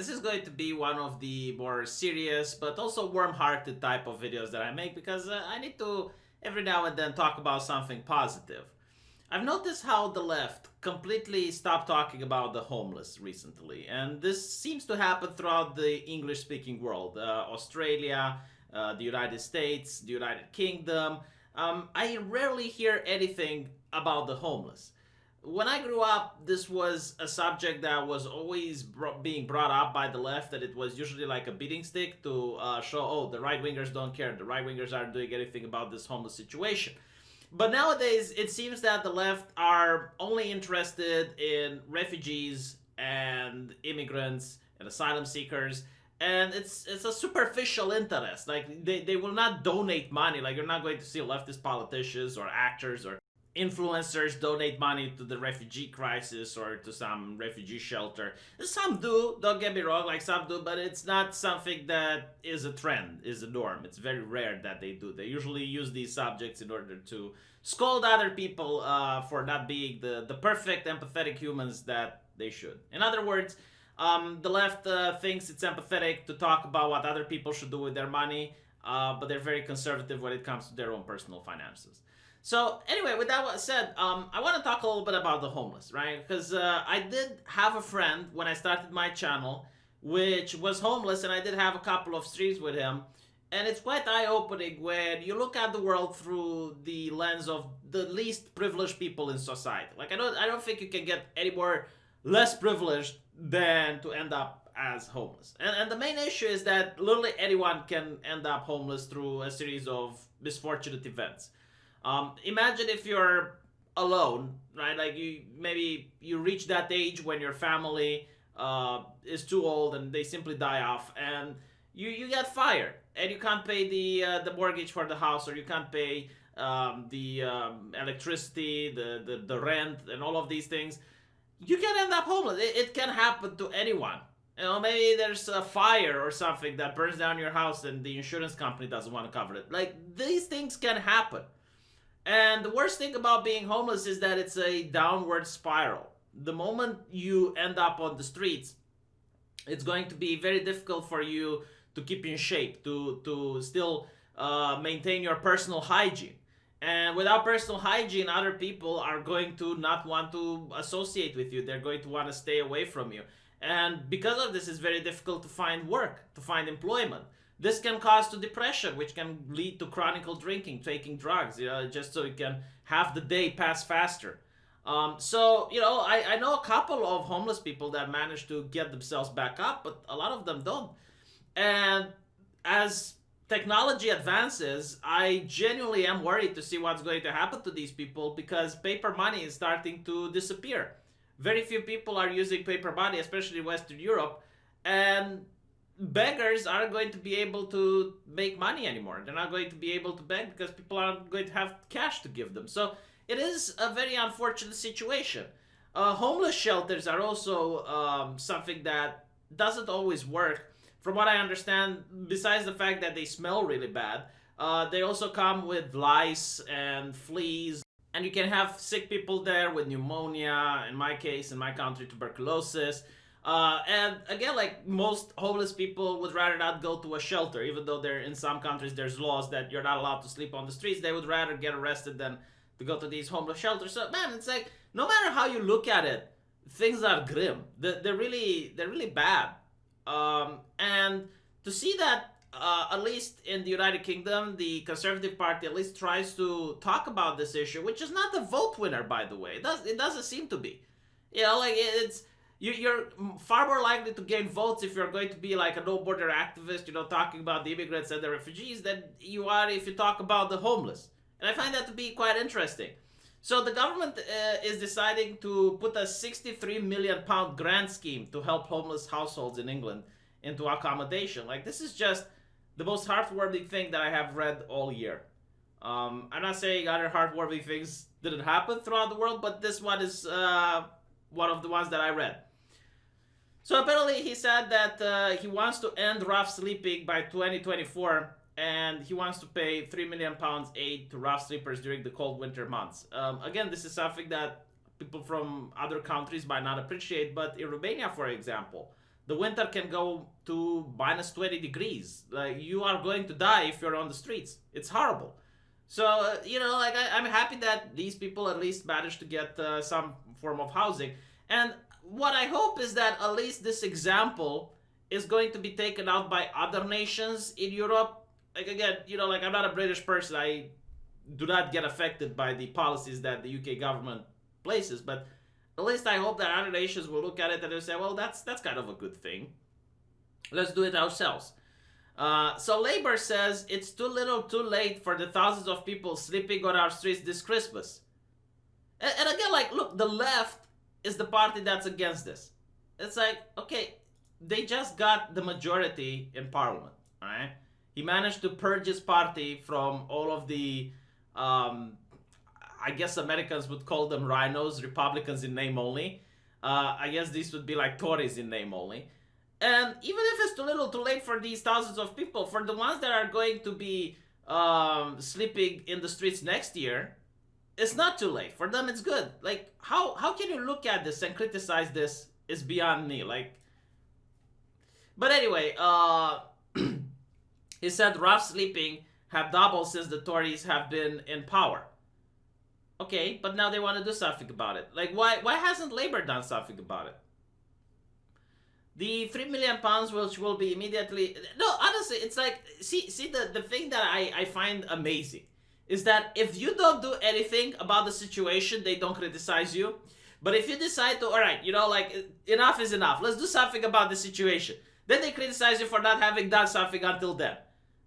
This is going to be one of the more serious but also warm-hearted type of videos that I make because I need to every now and then talk about something positive. I've noticed how the left completely stopped talking about the homeless recently, and this seems to happen throughout the English-speaking world. Australia, the United States, the United Kingdom. I rarely hear anything about the homeless. When I grew up, this was a subject that was always being brought up by the left, and it was usually like a beating stick to show, oh, the right wingers don't care, the right wingers aren't doing anything about this homeless situation. But nowadays, it seems that the left are only interested in refugees and immigrants and asylum seekers, and it's a superficial interest. Like they will not donate money. Like you're not going to see leftist politicians or actors or influencers donate money to the refugee crisis or to some refugee shelter. Some do, don't get me wrong, like some do, but it's not something that is a trend, is a norm. It's very rare that they do. They usually use these subjects in order to scold other people for not being the perfect empathetic humans that they should. In other words, the left thinks it's empathetic to talk about what other people should do with their money, but they're very conservative when it comes to their own personal finances. So anyway, with that said, I want to talk a little bit about the homeless, right? Because I did have a friend when I started my channel, which was homeless, and I did have a couple of streams with him. And it's quite eye-opening when you look at the world through the lens of the least privileged people in society. Like I don't think you can get any more less privileged than to end up as homeless. And the main issue is that literally anyone can end up homeless through a series of misfortunate events. Imagine if you're alone, right? Like maybe you reach that age when your family is too old and they simply die off, and you get fired and you can't pay the mortgage for the house, or you can't pay the electricity, the rent, and all of these things. You can end up homeless. It can happen to anyone. You know, maybe there's a fire or something that burns down your house and the insurance company doesn't want to cover it. Like, these things can happen. And the worst thing about being homeless is that it's a downward spiral. The moment you end up on the streets, it's going to be very difficult for you to keep in shape, to still maintain your personal hygiene. And without personal hygiene, other people are going to not want to associate with you. They're going to want to stay away from you. And because of this, it's very difficult to find work, to find employment. This can cause to depression, which can lead to chronic drinking, taking drugs, just so you can have the day pass faster. So, I know a couple of homeless people that manage to get themselves back up, but a lot of them don't. And as technology advances, I genuinely am worried to see what's going to happen to these people, because paper money is starting to disappear. Very few people are using paper money, especially in Western Europe, and beggars aren't going to be able to make money anymore. They're not going to be able to beg because people aren't going to have cash to give them. So it is a very unfortunate situation. Homeless shelters are also something that doesn't always work. From what I understand, besides the fact that they smell really bad, they also come with lice and fleas. And you can have sick people there with pneumonia, in my case, in my country, tuberculosis. And again, like most homeless people would rather not go to a shelter, even though in some countries there's laws that you're not allowed to sleep on the streets. They would rather get arrested than to go to these homeless shelters. So man, it's like, no matter how you look at it, things are grim. They're really bad. And to see that, at least in the United Kingdom, the Conservative Party at least tries to talk about this issue, which is not the vote winner, by the way. It doesn't seem to be. Like you're far more likely to gain votes if you're going to be like a no-border activist, talking about the immigrants and the refugees, than you are if you talk about the homeless. And I find that to be quite interesting. So the government is deciding to put a £63 million grant scheme to help homeless households in England into accommodation. Like, this is just the most heartwarming thing that I have read all year. I'm not saying other heartwarming things didn't happen throughout the world, but this one is one of the ones that I read. So apparently he said that he wants to end rough sleeping by 2024, and he wants to pay £3 million aid to rough sleepers during the cold winter months. Again, this is something that people from other countries might not appreciate, but in Romania, for example, The winter can go to minus 20 degrees. Like, you are going to die if you're on the streets. It's horrible. So, like, I'm happy that these people at least managed to get some form of housing. And what I hope is that at least this example is going to be taken out by other nations in Europe. Like, again, like, I'm not a British person. I do not get affected by the policies that the UK government places, but at least I hope that other nations will look at it and they'll say, well, that's kind of a good thing. Let's do it ourselves. So Labour says it's too little too late for the thousands of people sleeping on our streets this Christmas. And again, like, look, the left is the party that's against this. It's like, okay, they just got the majority in Parliament, right? He managed to purge his party from all of the, I guess Americans would call them rhinos, Republicans in name only. I guess these would be like Tories in name only. And even if it's too little too late for these thousands of people, for the ones that are going to be sleeping in the streets next year, it's not too late. For them, it's good. Like, how can you look at this and criticize this is beyond me. Like, but anyway, he said rough sleeping have doubled since the Tories have been in power. Okay, but now they want to do something about it. Like, why hasn't Labour done something about it? The £3 million, which will be immediately... No, honestly, it's like... See the thing that I find amazing is that if you don't do anything about the situation, they don't criticize you. But if you decide to, alright, like, enough is enough, let's do something about the situation, then they criticize you for not having done something until then.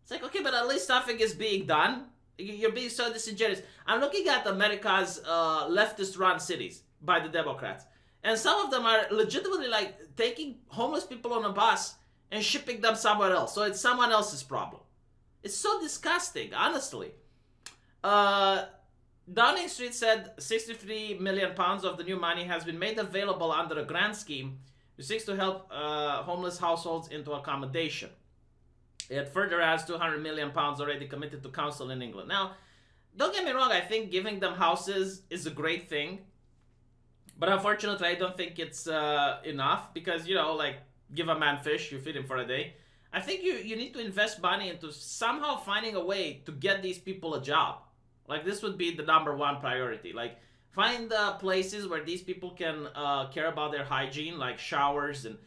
It's like, okay, but at least something is being done. You're being so disingenuous. I'm looking at America's leftist-run cities by the Democrats. And some of them are legitimately, like, taking homeless people on a bus and shipping them somewhere else. So it's someone else's problem. It's so disgusting, honestly. Downing Street said £63 million of the new money has been made available under a grant scheme which seeks to help homeless households into accommodation. It further has £200 million already committed to council in England. Now, don't get me wrong, I think giving them houses is a great thing. But unfortunately, I don't think it's enough because, like, give a man fish, you feed him for a day. I think you need to invest money into somehow finding a way to get these people a job. Like, this would be the #1 priority. Like, find places where these people can care about their hygiene, like showers and,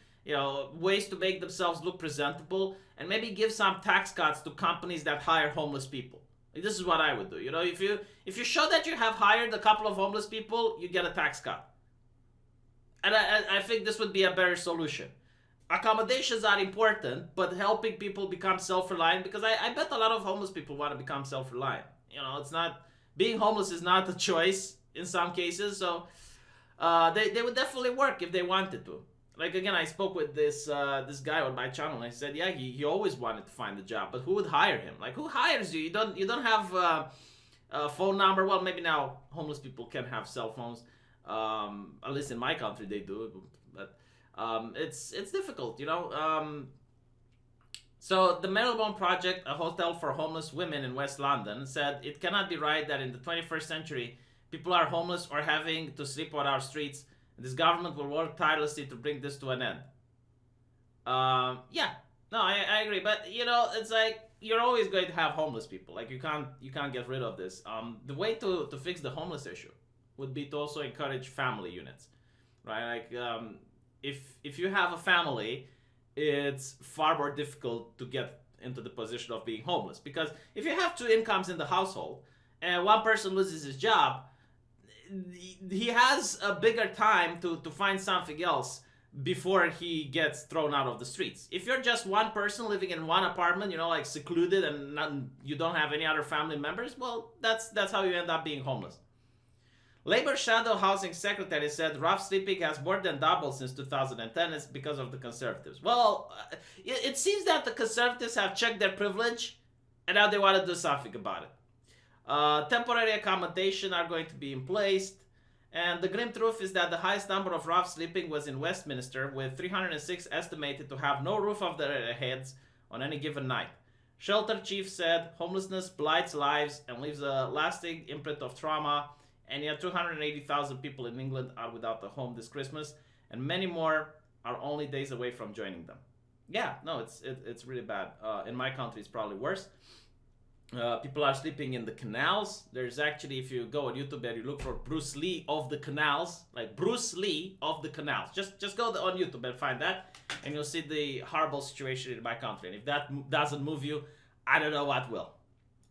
ways to make themselves look presentable, and maybe give some tax cuts to companies that hire homeless people. Like, this is what I would do. If you show that you have hired a couple of homeless people, you get a tax cut. And I think this would be a better solution. Accommodations are important, but helping people become self-reliant, because I bet a lot of homeless people want to become self-reliant. It's not, being homeless is not a choice in some cases, so they would definitely work if they wanted to. Like, again, I spoke with this guy on my channel, and I said, yeah, he always wanted to find a job, but who would hire him? Like, who hires you? You don't have a phone number. Well, maybe now homeless people can have cell phones. At least in my country they do, but it's difficult, So the Marylebone Project, a hotel for homeless women in West London, said it cannot be right that in the 21st century people are homeless or having to sleep on our streets. This government will work tirelessly to bring this to an end. Yeah, no, I agree, but it's like you're always going to have homeless people. Like, you can't get rid of this. The way to fix the homeless issue would be to also encourage family units, right? Like, if you have a family, it's far more difficult to get into the position of being homeless, because if you have 2 incomes in the household and one person loses his job, he has a bigger time to find something else before he gets thrown out of the streets. If you're just one person living in one apartment, like secluded, and you don't have any other family members, well, that's how you end up being homeless. Labour Shadow Housing Secretary said rough sleeping has more than doubled since 2010. It's because of the Conservatives. Well, it seems that the Conservatives have checked their privilege and now they want to do something about it. Temporary accommodation are going to be in place. And the grim truth is that the highest number of rough sleeping was in Westminster, with 306 estimated to have no roof over their heads on any given night. Shelter chief said homelessness blights lives and leaves a lasting imprint of trauma, and yet 280,000 people in England are without a home this Christmas, and many more are only days away from joining them. Yeah, no, it's really bad. In my country, it's probably worse. People are sleeping in the canals. There's actually, if you go on YouTube and you look for Bruce Lee of the canals, like Bruce Lee of the canals, just go on YouTube and find that, and you'll see the horrible situation in my country. And if that doesn't move you, I don't know what will.